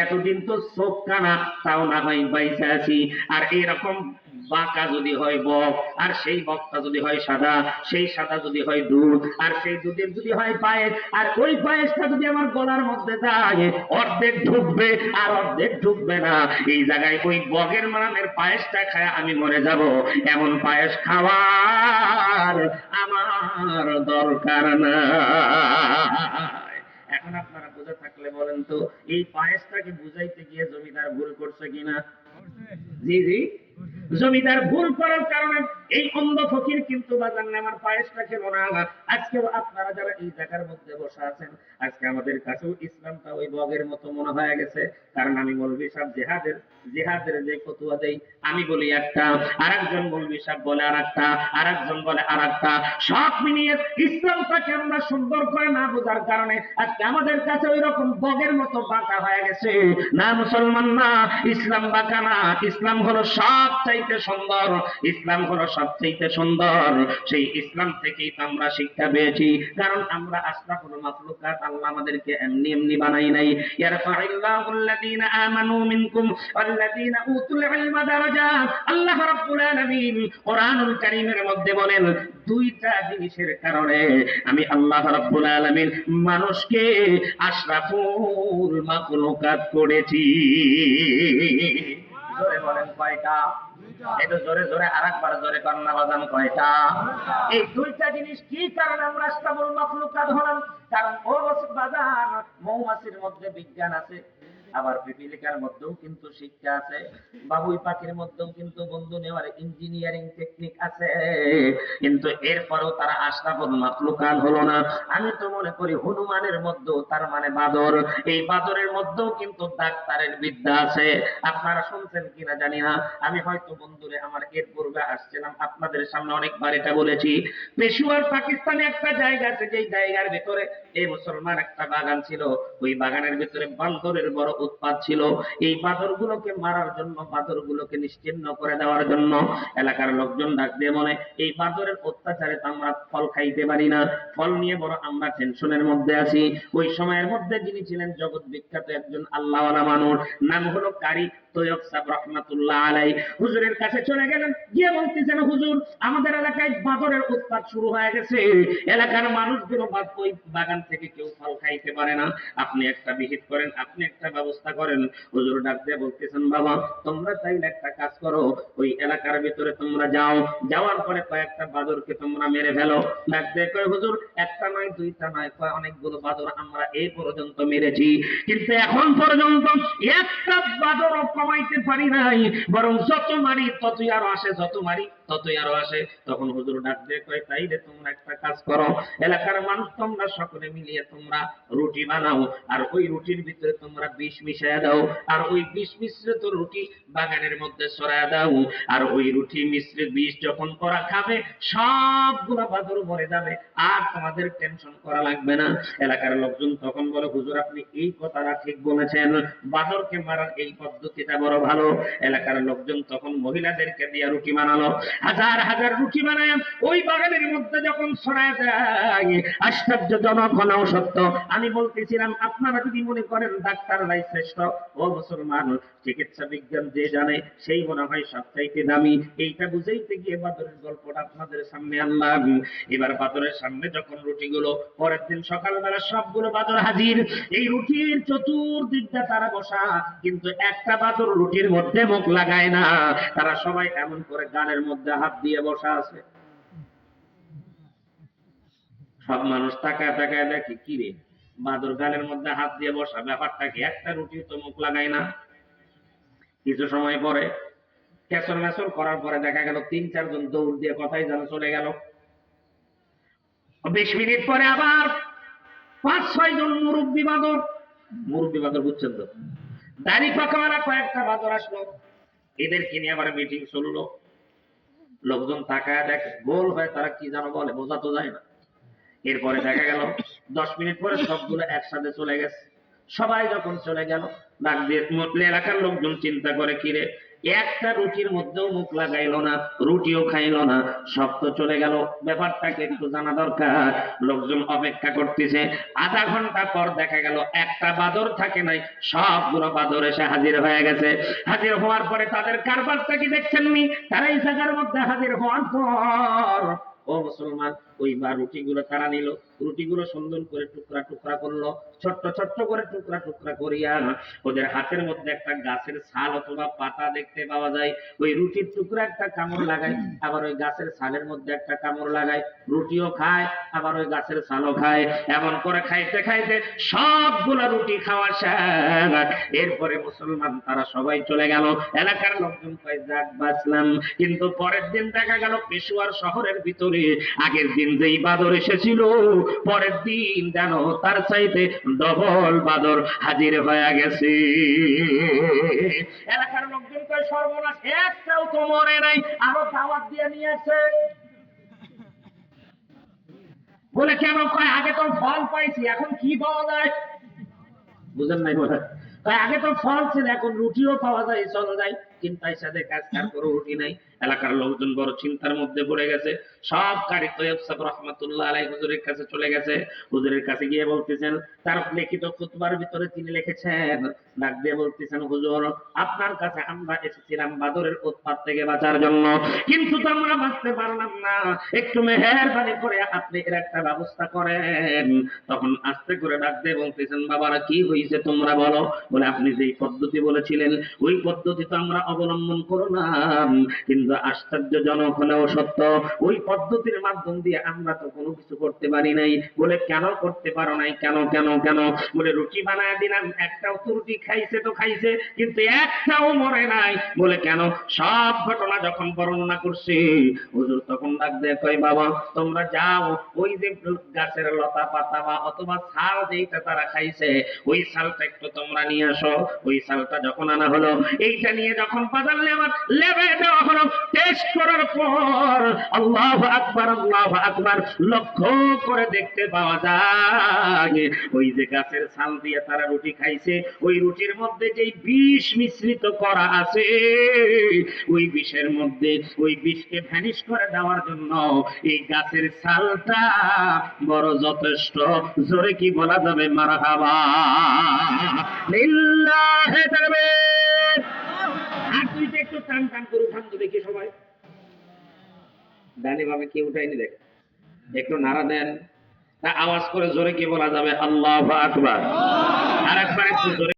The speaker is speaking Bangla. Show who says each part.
Speaker 1: এতদিন তো চোখ কানা তাও না হয় বাইসে আছি, আর এরকম বাঁকা যদি হয় বক, আর সেই বকটা যদি হয় সাদা, সেই সাদা যদি হয় দুধ, আর সেই দুধের যদি হয় পায়েস, আর ওই পায়েসটা যদি আমার গলার মধ্যে যায়, অর্ধেক ঢুকবে আর অর্ধেক ঢুকবে না। এই জায়গায় ওই বগের মানের পায়েসটা খায় আমি মরে যাব, এমন পায়েস খাওয়ার আমার দরকার না। এখন আপনারা বুঝে থাকলে বলেন তো, এই পায়েসটাকে বুঝাইতে গিয়ে জমিদার ভুল করছে কিনা? জি জি, জমিদার ভুল করার কারণে এই অন্ধ ফকির কিন্তু বাজার নামার পায়েসটা খেল না। আজকে আপনারা যারা এই জায়গার মধ্যে বসে আছেন, আজকে আমাদের কাছেও ইসলামটা ওই বগের মতো মনে হয়ে গেছে। কারণ আমি মৌলভী সাহেব জেহাদের জেহাদের যে ফতুয়া দেই, আমি বলি একটা, আরেকজন মৌলভী সাহেব বলে আরেকটা, আরেকজন বলে আরেকটা, সব মিলিয়ে ইসলামটাকে আমরা সুন্দর করে না বোঝার কারণে আজকে আমাদের কাছে ওই রকম বগের মতো বাঁকা হয়ে গেছে। না মুসলমান না, ইসলাম বাঁকা না, ইসলাম হলো সব চাইতে সুন্দর, ইসলাম হলো সবচাইতে সুন্দর। সেই ইসলাম থেকেই তো আমরা শিক্ষা পেয়েছি, কারণ আমরা আশরাফুল মাখলুকাত, আল্লাহ আমাদেরকে এমনি এমনি বানাই নাই। ইয়ারফাইল্লাহুল্লাযীনা আমানু মিনকুম ওয়াল্লাযীনা উতুল ইলমা দারাজাত। আল্লাহ রাব্বুল আলামিন কোরআনুল কারীমের মধ্যে বলেন, দুইটা জিনিসের কারণে আমি আল্লাহ রাব্বুল আলামিন মানুষকে আশরাফুল মাখলুকাত করেছি। জোরে বলেন কয়টা? একটু জোরে জোরে আরেকবার জোরে কন্যা বাজান কয়টা? এই দুইটা জিনিস কি কারণে আমরা আশরাফুল মাখলুকাত হলাম? কারণ ও বাজার, মৌমাছির মধ্যে বিজ্ঞান আছে, আবার পিপিলিকার মধ্যেও কিন্তু শিক্ষা আছে, বাবুই পাখির মধ্যেও কিন্তু বন্ধু নেওয়ার ইঞ্জিনিয়ারিং টেকনিক আছে, কিন্তু এরপরেও তারা আশরাফুল মাখলুকাত হলো না। আমি তো মনে করি হনুমানের মধ্যেও, তার মানে বাদর, এই বাদরের মধ্যেও কিন্তু ডাক্তারের বিদ্যা আছে। আপনারা শুনছেন কিনা জানি না, আমি হয়তো বন্ধুরে আমার এর পূর্বে আসছিলাম, আপনাদের সামনে অনেকবার এটা বলেছি। পেশোয়ার পাকিস্তানে একটা জায়গা আছে, যেই জায়গার ভিতরে এই মুসলমান একটা বাগান ছিল, ওই বাগানের ভিতরে বান্দরের বড় উৎপাত ছিল। এই বাদরগুলোকে মারার জন্য, বাদরগুলোকে নিশ্চিহ্ন করে দেওয়ার জন্য এলাকার লোকজন ডাক দিয়ে বলে, এই বাদরের অত্যাচারে তো আমরা ফল খাইতে পারি না, ফল নিয়ে বড় আমরা টেনশনের মধ্যে আছি। ওই সময়ের মধ্যে যিনি ছিলেন জগৎ বিখ্যাত একজন আল্লাহওয়ালা মানুষ, নাম হলো কারি তৈয়ব সাহেব রহমাতুল্লাহ আলাই, হুজুরের কাছে চলে গেলেন, গিয়ে বলতেছেন, হুজুর আমাদের এলাকায় বাদরের উৎপাত শুরু হয়ে গেছে, এলাকার মানুষগুলো ওই বাগান থেকে কেউ ফল খাইতে পারে না, আপনি একটা বিহিত করেন, আপনি একটা ব্যবস্থা করেন। হুজুর ডাক দিয়ে বলতেছেন, বাবা তোমরা চাইলে একটা কাজ করো, ওই এলাকার ভিতরে তোমরা যাও, যাওয়ার পরে কয়েকটা বাদরকে তোমরা মেরে ফেলো। ডাক দিয়ে কয়, হুজুর একটা নয় দুইটা নয়, কয় অনেকগুলো বাদর আমরা এই পর্যন্ত মেরেছি, কিন্তু এখন পর্যন্ত একটা বাদরও কমাইতে পারি নাই, বরং যত মারি ততই আরো আসে, যত মারি ততই আরো আসে। তখন হুজুর ডাক দিয়ে কয়, তাইলে তোমরা একটা কাজ করো, এলাকার মানুষ তোমরা সকলে মিলিয়ে তোমরা রুটি বানাও, আর ওই রুটির ভিতরে তোমরা বিষ মিশাইয়া দাও, আর ওই বিষ মিশ্রিত রুটি বাগানের মধ্যে ছড়াইয়া দাও, আর ওই রুটি মিশ্রিত বিষ যখন করা খাবে সবগুলা বাদর মরে যাবে, আর তোমাদের টেনশন করা লাগবে না। এলাকার লোকজন তখন বলে, হুজুর আপনি এই কথাটা ঠিক বলেছেন, বাদরকে মারার এই পদ্ধতিটা বড় ভালো। এলাকার লোকজন তখন মহিলাদেরকে দিয়ে রুটি বানালো, হাজার হাজার রুটি বানায় ওই বাগানের মধ্যে যখন ছড়ায় যায়, আশ্চর্যজনক হলেও সত্য, আমি বলতেছিলাম আপনারা যদি মনে করেন ডাক্তাররাই শ্রেষ্ঠ, ও মুসলমান, চিকিৎসা বিজ্ঞান যে জানে সেই মনে হয় সবচাইতে দামি। এইটা বুঝাইতে গিয়ে বাদরের গল্পটা আপনাদের সামনে আনলাম। এবার বাদরের সামনে যখন রুটিগুলো, পরের দিন সকালবেলা সবগুলো বাদর হাজির, এই রুটির চতুর্দিকটা তারা বসা, কিন্তু একটা বাদর রুটির মধ্যে মুখ লাগায় না, তারা সবাই এমন করে গালের মধ্যে হাত দিয়ে বসা আছে। সব মানুষ তাকায় তাকায় দেখে, কি রে বাদর গালের মধ্যে হাত দিয়ে বসা, ব্যাপারটা কি? একটা রুটি তো মুখ লাগায় না। কিছু সময় পরে কেসর মেসর করার পরে দেখা গেল ৩-৪ জন দৌড় দিয়ে কথাই যেন চলে গেল। ২০ মিনিট পরে আবার ৫-৬ জন মুরব্বী বাদর, মুরব্বী বাদর বুঝছেন তো, দাড়ি পাকাওয়ালা কয়েকটা বাদর আসলো, এদেরকে নিয়ে আবার মিটিং চললো। লোকজন তাকায় দেখে, গোল হয় তারা কি যেন বলে, বোঝা তো যায় না। এরপরে দেখা গেল ১০ মিনিট পরে সবগুলো একসাথে চলে গেছে। সবাই যখন চলে গেল, ডাক দিয়ে মতলে এলাকার লোকজন চিন্তা করে, কিরে একটা রুটির মধ্যেও মুখ লাগাইলো না, রুটিও খাইলো না, সব তো চলে গেল, ব্যাপারটাকে একটু জানা দরকার। লোকজন অপেক্ষা করতেছে, আধা ঘন্টা পর দেখা গেল একটা বাদর থাকে নাই, সবগুলো বাদর এসে হাজির হয়ে গেছে। হাজির হওয়ার পরে তাদের কারবারটা কি দেখছেননি? তারা এই জায়গার মধ্যে হাজির হওয়ার পর, ও মুসলমান, ওই বা রুটিগুলো তারা নিল, রুটিগুলো সুন্দর করে টুকরা টুকরা করলো, ছোট্ট ছোট্ট করে টুকরা টুকরা করিয়া ওদের হাতের মধ্যে একটা গাছের ছাল অথবা পাতা দেখতে পাওয়া যায়, ওই রুটির টুকরা একটা কামড় লাগায়, আবার ওই গাছের ছালের মধ্যে একটা কামড় লাগায়, রুটিও খায় আবার ওই গাছের ছালও খায়। এমন করে খাইতে খাইতে সবগুলা রুটি খাওয়া শেষ। এরপরে মুসলমান তারা সবাই চলে গেল। এলাকার লোকজন কয় যাক বাঁচলাম। কিন্তু পরের দিন দেখা গেল পেশোয়ার শহরের ভিতরে আগের দিন যেই বাদর এসেছিল, পরের দিন যেন তার চাইতে ডবল বাদর হাজির হয়ে গেছে। এলাকার লোকজন কয় সর্বনাশ, একটাও তো মরে নাই, আরো দাওয়াত দিয়ে নিয়ে আসে। বলে কেন? কয় আগে তো ফল পাইছি, এখন কি পাওয়া যায়? বুঝেন নাই বলে? কয় আগে তো ফল ছিল, এখন রুটিও পাওয়া যায়, চলো যাই। চিন্তার সাথে কাজ, কার কোনো রুটি নাই। এলাকার লোকজন বড় চিন্তার মধ্যে পড়ে গেছে। সব কারি তৈয়ব সাহেব রহমাতুল্লাহ আলাইহি হুজুরের কাছে চলে গেছে। হুজুরের কাছে গিয়ে বলতেছেন, তার লিখিত খুতবার ভিতরে তিনি লিখেছেন, ডাক দিয়ে বলতেছেন, হুজুর আপনার কাছে আমরা এসেছিলাম বাদরের উৎপাত থেকে বাঁচার জন্য, কিন্তু তো আমরা বাঁচতে পারলাম না, একটু মেহেরবানি করে আপনি এর একটা ব্যবস্থা করেন। তখন আস্তে করে ডাক দিয়ে বলতেছেন, বাবারা কি হয়েছে তোমরা বলো। বলে আপনি যেই পদ্ধতি বলেছিলেন ওই পদ্ধতি তো আমরা অবলম্বন করলাম, কিন্তু আশ্চর্যজনক হলেও সত্য, ওই পদ্ধতির মাধ্যম দিয়ে আমরা তো কোনো কিছু করতে পারি নাই। বলে কেন করতে পারো নাই? কেন কেন কেন? বলে রুটি বানায় দিলাম, একটাও তো রুটি খাইছে তো খাইছে, কিন্তু একটাও মরে নাই। বলে কেন? সব ঘটনা যখন বর্ণনা করছি হুজুর তখন ডাক দিয়ে কয়, বাবা তোমরা যাও, ওই যে গাছের লতা পাতা বা অথবা ছাল যেটা তারা খাইছে ওই ছালটা একটু তোমরা নিয়ে আসো। ওই ছালটা যখন আনা হলো, এইটা নিয়ে যখন বাজার লেবে দেওয়া হলো, টেস্ট করার পর আল্লাহু আকবার আল্লাহু আকবার, লক্ষ্য করে দেখতে পাওয়া যায় ওই যে গাছের ছাল দিয়ে তারা রুটি খাইছে, ওই রুটির মধ্যে যে বিষ মিশ্রিত করা আছে, ওই বিষের মধ্যে ওই বিষকে ভ্যানিশ করে দেওয়ার জন্য এই গাছের ছালটা বড় যথেষ্ট। জোরে কি বলা যাবে? মারহাবা, লিল্লাহি তাকবীর। আর তুই একটু টান টান করে উঠান তো দেখি সবাই, ডানে ভাবে কি উঠাইনি দেখ, একটু নাড়া দেন। তা আওয়াজ করে জোরে কি বলা যাবে? আল্লাহু আকবার। আর একবার একটু জোরে।